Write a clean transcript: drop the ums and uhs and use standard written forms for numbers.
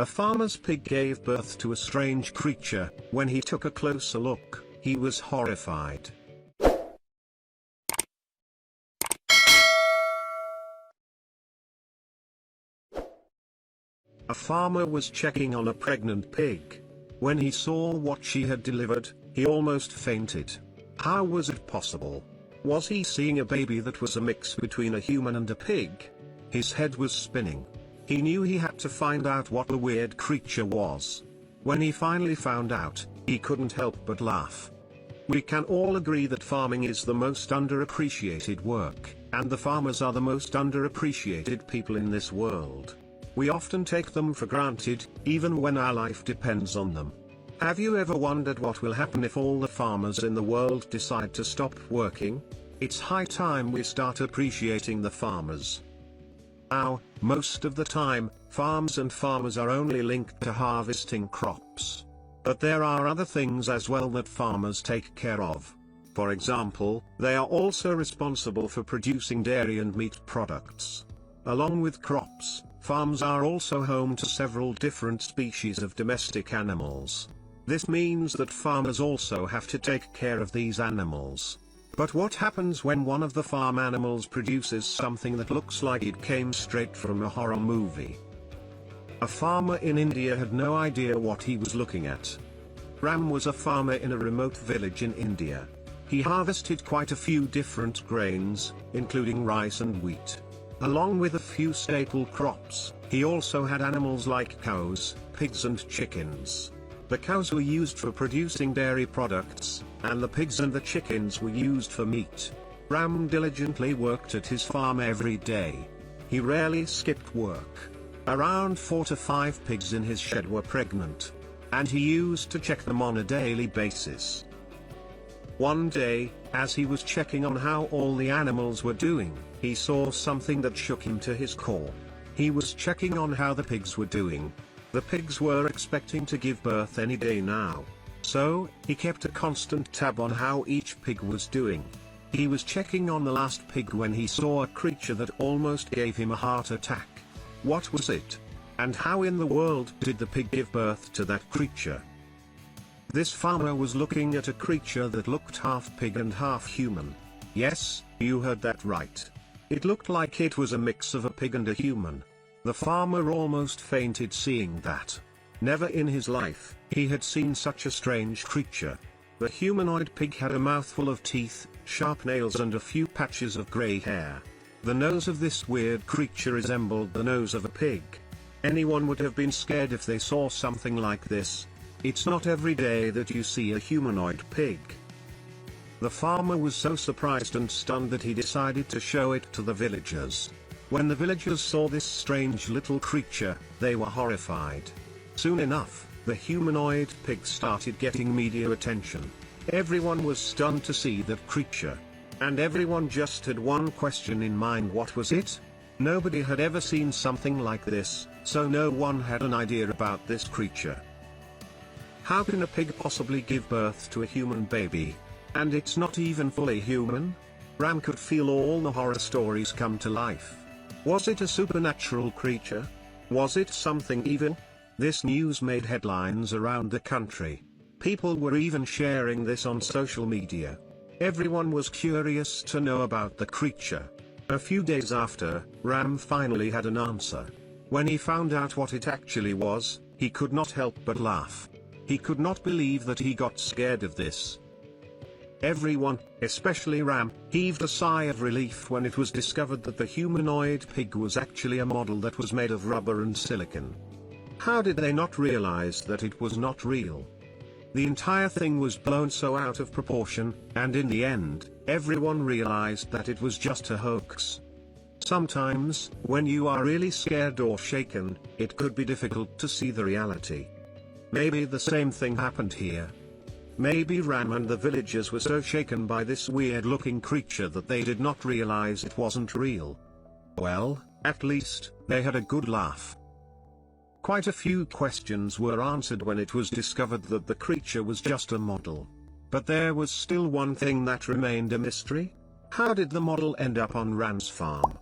A farmer's pig gave birth to a strange creature. When he took a closer look, he was horrified. A farmer was checking on a pregnant pig. When he saw what she had delivered, he almost fainted. How was it possible? Was he seeing a baby that was a mix between a human and a pig? His head was spinning. He knew he had to find out what the weird creature was. When he finally found out, he couldn't help but laugh. We can all agree that farming is the most underappreciated work, and the farmers are the most underappreciated people in this world. We often take them for granted, even when our life depends on them. Have you ever wondered what will happen if all the farmers in the world decide to stop working? It's high time we start appreciating the farmers. Now, most of the time, farms and farmers are only linked to harvesting crops. But there are other things as well that farmers take care of. For example, they are also responsible for producing dairy and meat products. Along with crops, farms are also home to several different species of domestic animals. This means that farmers also have to take care of these animals. But what happens when one of the farm animals produces something that looks like it came straight from a horror movie? A farmer in India had no idea what he was looking at. Ram was a farmer in a remote village in India. He harvested quite a few different grains, including rice and wheat. Along with a few staple crops, he also had animals like cows, pigs and chickens. The cows were used for producing dairy products, and the pigs and the chickens were used for meat. Ram diligently worked at his farm every day. He rarely skipped work. Around 4 to 5 pigs in his shed were pregnant, and he used to check them on a daily basis. One day, as he was checking on how all the animals were doing, he saw something that shook him to his core. He was checking on how the pigs were doing. The pigs were expecting to give birth any day now. So, he kept a constant tab on how each pig was doing. He was checking on the last pig when he saw a creature that almost gave him a heart attack. What was it? And how in the world did the pig give birth to that creature? This farmer was looking at a creature that looked half pig and half human. Yes, you heard that right. It looked like it was a mix of a pig and a human. The farmer almost fainted seeing that. Never in his life, he had seen such a strange creature. The humanoid pig had a mouthful of teeth, sharp nails and a few patches of grey hair. The nose of this weird creature resembled the nose of a pig. Anyone would have been scared if they saw something like this. It's not every day that you see a humanoid pig. The farmer was so surprised and stunned that he decided to show it to the villagers. When the villagers saw this strange little creature, they were horrified. Soon enough, the humanoid pig started getting media attention. Everyone was stunned to see that creature. And everyone just had one question in mind: what was it? Nobody had ever seen something like this, so no one had an idea about this creature. How can a pig possibly give birth to a human baby? And it's not even fully human? Ram could feel all the horror stories come to life. Was it a supernatural creature? Was it something evil? This news made headlines around the country. People were even sharing this on social media. Everyone was curious to know about the creature. A few days after, Ram finally had an answer. When he found out what it actually was, he could not help but laugh. He could not believe that he got scared of this. Everyone, especially Ram, heaved a sigh of relief when it was discovered that the humanoid pig was actually a model that was made of rubber and silicon. How did they not realize that it was not real? The entire thing was blown so out of proportion, and in the end, everyone realized that it was just a hoax. Sometimes, when you are really scared or shaken, it could be difficult to see the reality. Maybe the same thing happened here. Maybe Ram and the villagers were so shaken by this weird-looking creature that they did not realize it wasn't real. Well, at least, they had a good laugh. Quite a few questions were answered when it was discovered that the creature was just a model. But there was still one thing that remained a mystery. How did the model end up on Ram's farm?